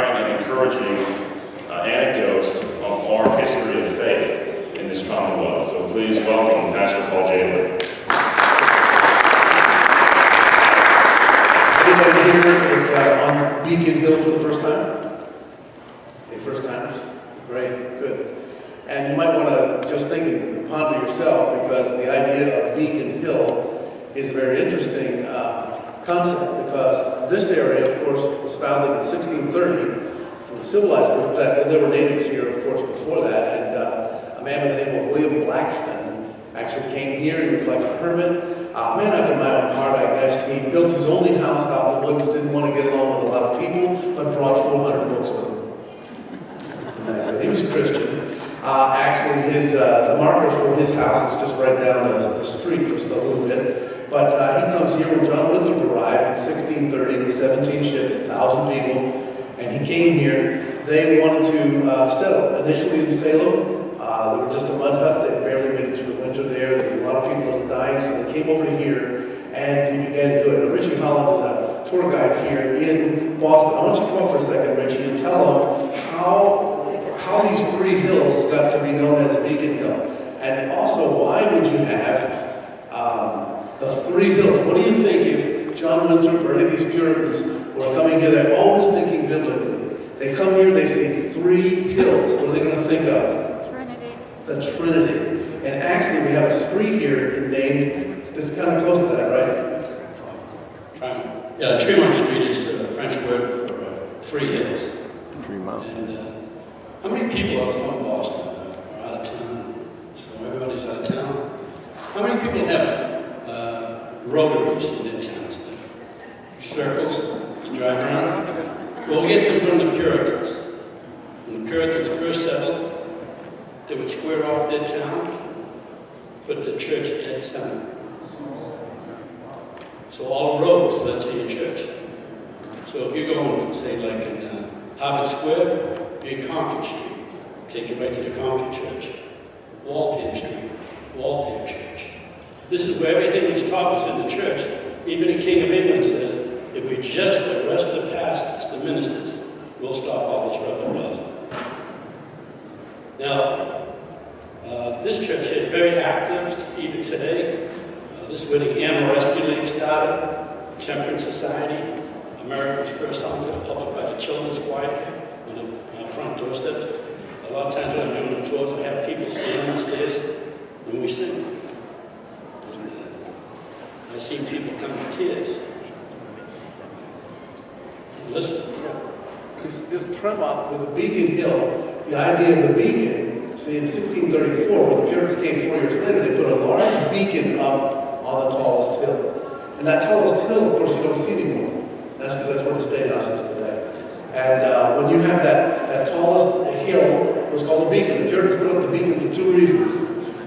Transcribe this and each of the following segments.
and encouraging anecdotes of our history of faith in this Commonwealth. So please welcome Pastor Paul Jehle. Anybody here on Beacon Hill for the first time? Okay, first timers? Great, good. And you might want to just think and ponder yourself, because the idea of Beacon Hill is a very interesting concept, because this area, of course, was founded in 1630. From a civilized perspective, there were natives here, of course, before that, and a man by the name of William Blackstone actually came here. He was like a hermit, a man after my own heart, I guess. He built his only house out in the woods, didn't want to get along with a lot of people, but brought 400 books with him. Isn't that good? He was a Christian. Actually, the marker for his house is just right down the street, just a little bit. But he comes here when John Winthrop arrived in 1630 with 17 ships, 1,000 people, and he came here. They wanted to settle initially in Salem. There were just a mud huts. They had barely made it through the winter there. There were a lot of people that were dying, so they came over here and he began to do it. Now, Richie Holland is a tour guide here in Boston. I want you to come up for a second, Richie, and tell them how these three hills got to be known as Beacon Hill. And also, why would you have the three hills? What do you think if John Winthrop or any of these Puritans were coming here? They're always thinking biblically. They come here, they see three hills. What are they going to think of? Trinity. The Trinity. And actually, we have a street here named, that's kind of close to that, right? Yeah, Tremont Street is a French word for three hills. Tremont. And how many people are from Boston or out of town? So everybody's out of town. How many people have rotaries in their towns? Circles to drive around? We'll get them from the Puritans. When the Puritans first settled, they would square off their town, put the church dead center. So all roads led to your church. So if you're going, say, like in Harvard Square, you're in Concord Street. Take you right to the Concord Church. Waltham Street, Waltham Church. This is where everything was taught was in the church. Even the King of England says, if we just arrest the pastors, the ministers, we'll stop all this rebellion. Now, this church here is very active even today. This is where the Animal Rescue League started, Temperance Society, America's first songs that are published by the Children's Choir on the front doorsteps. A lot of times when I'm doing the tours, I have people standing on stairs when we sing. And I see people come to tears. Listen. This Tremont with the Beacon Hill, the idea of the beacon, see, in 1634, when the Puritans came 4 years later, they put a large beacon up on the tallest hill. And that tallest hill, of course, you don't see anymore. That's because that's where the State House is today. And when you have that tallest hill, it was called a beacon. The Puritans put up the beacon for two reasons.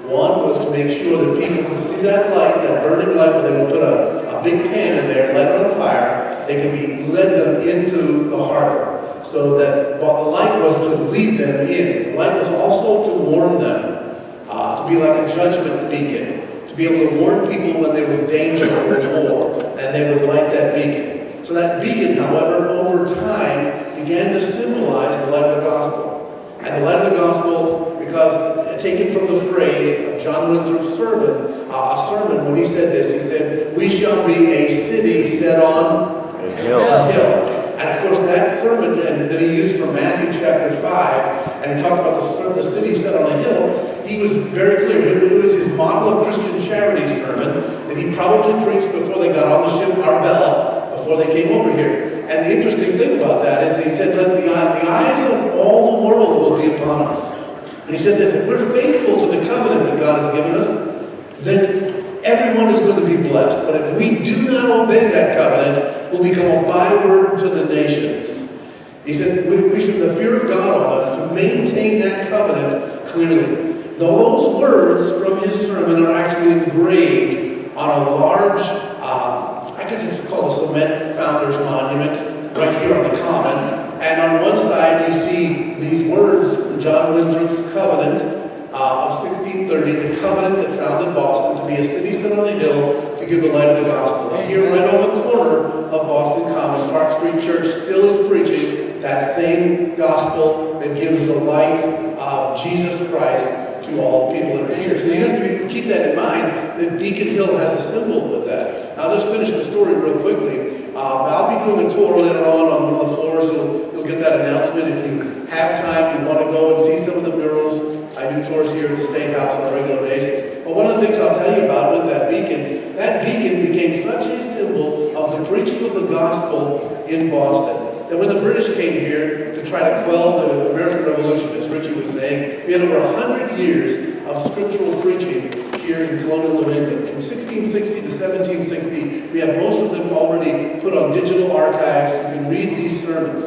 One was to make sure that people could see that light, that burning light, where they would put a big pan in there and light it on fire. They could be led them into the harbor. So that the light was to lead them in. The light was also to warn them, to be like a judgment beacon, to be able to warn people when there was danger or war, and they would light that beacon. So that beacon, however, over time began to symbolize the light of the gospel. And the light of the gospel, because taken from the phrase of John Winthrop's sermon, when he said this, he said, "We shall be a city set on A hill." a hill." And of course, that sermon that he used from Matthew chapter 5, and he talked about the city set on a hill, he was very clear. It was his model of Christian charity sermon that he probably preached before they got on the ship Arbella, before they came over here. And the interesting thing about that is he said, "Let the eyes of all the world will be upon us." And he said this, if we're faithful to the covenant that God has given us, then everyone is going to be blessed. But if we do not obey that covenant, we'll become a byword to the nations. He said, we should have the fear of God on us to maintain that covenant clearly. Those words from his sermon are actually engraved on a large, I guess it's called a cement founder's monument, right here on the Common. And on one side you see these words from John Winthrop's covenant of 1630, the covenant that founded Boston to be a city set on a hill to give the light of the gospel. And here right on the corner of Boston Common, Park Street Church still is preaching that same gospel that gives the light of Jesus Christ to all the people that are here. So you have to keep that in mind, that Beacon Hill has a symbol with that. I'll just finish the story real quickly. I'll be doing a tour later on one of the floors. You'll get that announcement if you have time, you want to go and see some of the murals. I do tours here at the State House on a regular basis. But one of the things I'll tell you about with that beacon became such a symbol of the preaching of the gospel in Boston, that when the British came here to try to quell the American Revolution, as Richie was saying, we had over 100 years of scriptural preaching here in colonial New England. From 1660 to 1760, we have most of them already put on digital archives. You can read these sermons.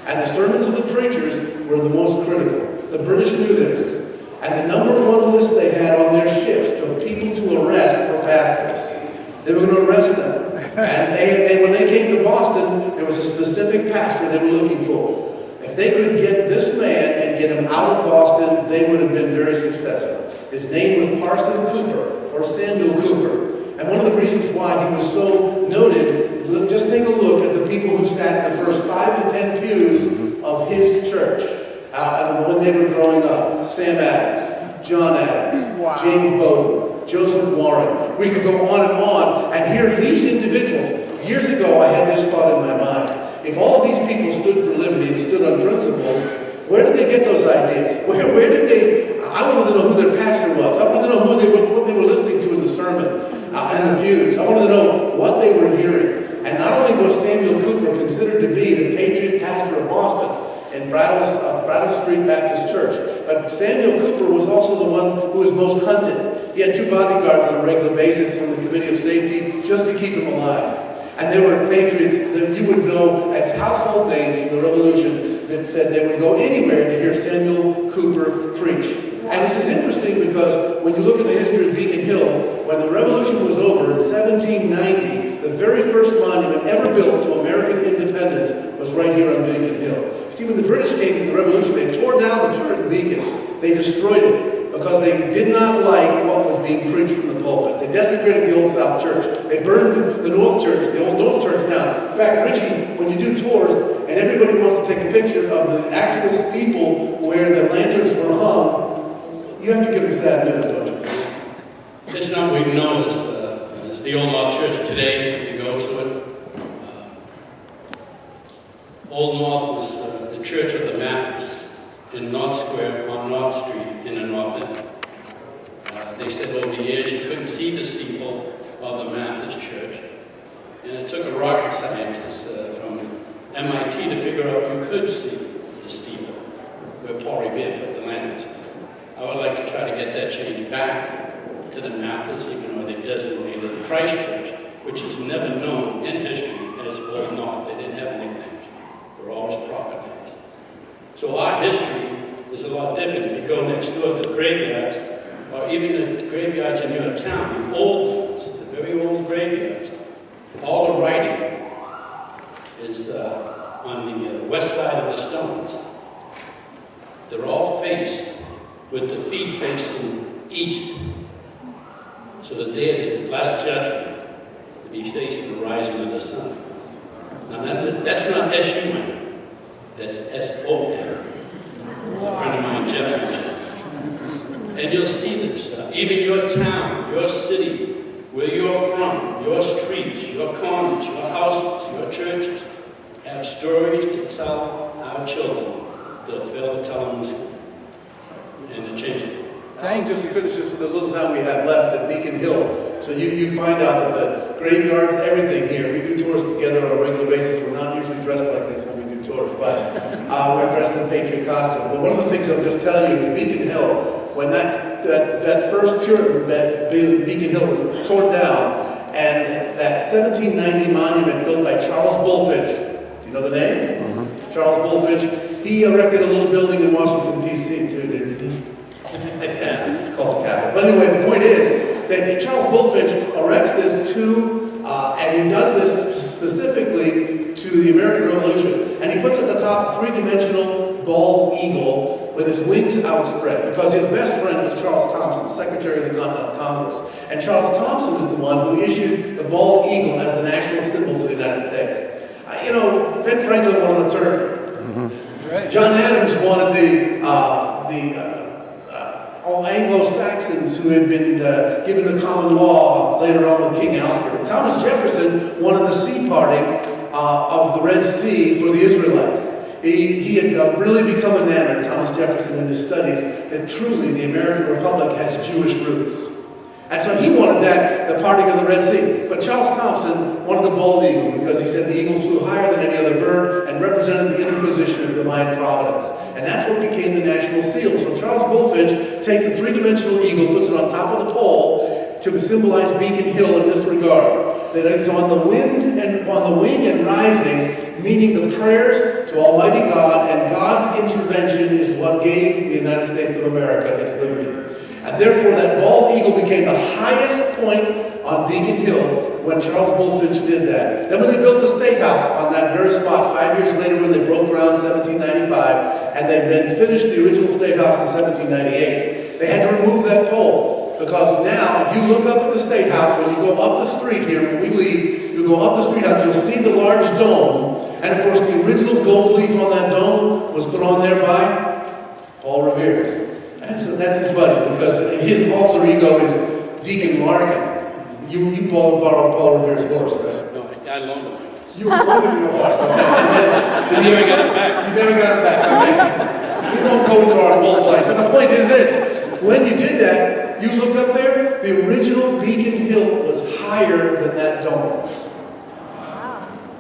And the sermons of the preachers were the most critical. The British knew this. And the number one list they had on their ships of people to arrest were pastors. They were going to arrest them. And when they came to Boston, there was a specific pastor they were looking for. If they could get this man and get him out of Boston, they would have been very successful. His name was Parson Cooper, or Samuel Cooper. And one of the reasons why he was so noted, just take a look at the people who sat in the first 5 to 10 pews of his church when they were growing up. Sam Adams, John Adams, James Bowdoin, Joseph Warren. We could go on, and here these individuals. Years ago, I had this thought in my mind. If all of these people stood for liberty and stood on principles, where did they get those ideas? Where did they? I wanted to know who their pastor was. I wanted to know what they were listening to in the sermon and the pews. I wanted to know what they were hearing. And not only was Samuel Cooper considered to be the patriot pastor of Boston in Brattle Street Baptist Church, but Samuel Cooper was also the one who was most hunted. He had 2 bodyguards on a regular basis from the Committee of Safety just to keep him alive. And there were patriots that you would know as household names from the Revolution that said they would go anywhere to hear Samuel Cooper preach. And this is interesting because when you look at the history of Beacon Hill, when the Revolution was over in 1790, the very first monument ever built to American independence was right here on Beacon Hill. See, when the British came to the Revolution, they tore down the Puritan beacon. They destroyed it because they did not like what was being preached from the pulpit. They desecrated the Old South Church. They burned the North Church, the Old North Church down. In fact, Richie, when you do tours and everybody wants to take a picture of the actual steeple where the lanterns were hung, you have to give them sad news, don't you? It's not what we know as the Old North Church today, if you go to it. Old North was the Church of the Mathis in North Square on North Street in the North End. They said over the years you couldn't see the steeple of the Mathis Church. And it took a rocket scientist from MIT to figure out you could see the steeple where Paul Revere put the lanterns. I would like to try to get that changed back to the Mathis, even though they designated Christ Church, which is never known in history as Old North. They didn't have nicknames. They were always proper names. So our history is a lot different. If you go next door to the graveyards, or even the graveyards in your town, the old ones, the very old graveyards, all the writing is on the west side of the stones. They're all faced with the feet facing east, so that day of the last judgment to be facing the rising of the sun. Now that's not S-U-N, that's S-O-N. It's a friend of mine, Jehle, mentioned. And you'll see this, even your town, your city, where you're from, your streets, your corners, your houses, your churches, have stories to tell our children. They'll fail to tell them in school. And to change it. Just to finish this with the little time we have left at Beacon Hill. So you find out that the graveyards, everything here, we do tours together on a regular basis. We're not usually dressed like this when we do tours, but we're dressed in patriot costume. But one of the things I'll just tell you is Beacon Hill, when that first Puritan Beacon Hill was torn down, and that 1790 monument built by Charles Bulfinch, do you know the name? Mm-hmm. Charles Bulfinch, he erected a little building in Washington, D.C. too, didn't he? Called the Capitol. But anyway, the point is that Charles Bulfinch erects this and he does this specifically to the American Revolution, and he puts at the top a 3-dimensional bald eagle with his wings outspread, because his best friend was Charles Thompson, Secretary of the Continental Congress. And Charles Thompson is the one who issued the bald eagle as the national symbol for the United States. Ben Franklin wanted a turkey. John Adams wanted all Anglo-Saxons who had been given the common law later on with King Alfred. And Thomas Jefferson wanted the sea parting of the Red Sea for the Israelites. He had really become enamored, Thomas Jefferson, in his studies, that truly the American Republic has Jewish roots. And so he wanted the parting of the Red Sea. But Charles Thompson wanted the bald eagle because he said the eagle flew higher than any other bird and represented the interposition of divine providence. And that's what became the national seal. So Charles Bulfinch takes a three-dimensional eagle, puts it on top of the pole to symbolize Beacon Hill in this regard. That it's on the wing and rising, meaning the prayers to Almighty God, and God's intervention is what gave the United States of America its liberty. And therefore that bald eagle became the highest point on Beacon Hill when Charles Bulfinch did that. Then when they built the State House on that very spot 5 years later when they broke ground in 1795, and they then finished the original State House in 1798, they had to remove that pole. Because now, if you look up at the State House, when you go up the street here, when we leave, you go up the street house, you'll see the large dome. And of course, the original gold leaf on that dome was put on there by Paul Revere. And so that's his buddy, because his alter ego is Deacon Larkin. You borrowed Paul Revere's horse, right? No, I loaned him. You were loaning your horse, okay. And then I never got it back. You never got it back, okay. We won't go into our role playing, but the point is this. When you did that, you look up there, the original Beacon Hill was higher than that dome.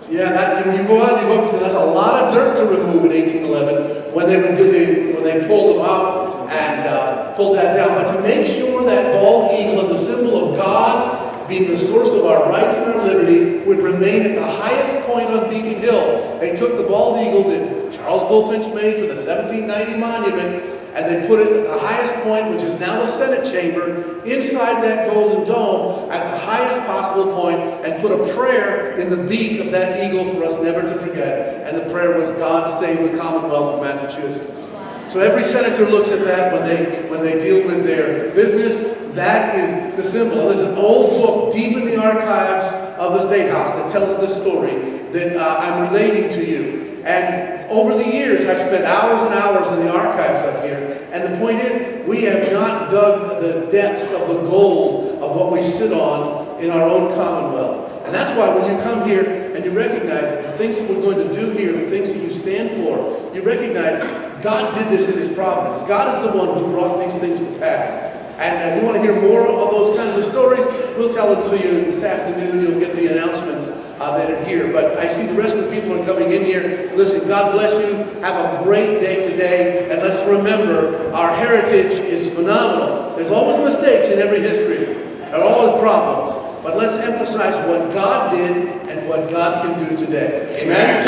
Yeah, when you go out, you go up, so that's a lot of dirt to remove in 1811 when they pulled them out and pulled that down. But to make sure that bald eagle and the symbol of God being the source of our rights and our liberty would remain at the highest point on Beacon Hill, they took the bald eagle that Charles Bulfinch made for the 1790 monument, and they put it at the highest point, which is now the Senate chamber, inside that golden dome, at the highest possible point, and put a prayer in the beak of that eagle for us never to forget. And the prayer was, God save the Commonwealth of Massachusetts. So every senator looks at that when they deal with their business. That is the symbol. And there's an old book deep in the archives of the State House that tells this story that I'm relating to you. And over the years, I've spent hours and hours in the archives up here. And the point is, we have not dug the depths of the gold of what we sit on in our own Commonwealth. And that's why when you come here and you recognize that the things that we're going to do here, the things that you stand for, you recognize God did this in His providence. God is the one who brought these things to pass. And if you want to hear more of those kinds of stories, we'll tell them to you this afternoon. You'll get the announcements that are here. But I see the rest of the people are coming in here. Listen, God bless you. Have a great day today. And let's remember, our heritage is phenomenal. There's always mistakes in every history. There are always problems. But let's emphasize what God did and what God can do today. Amen?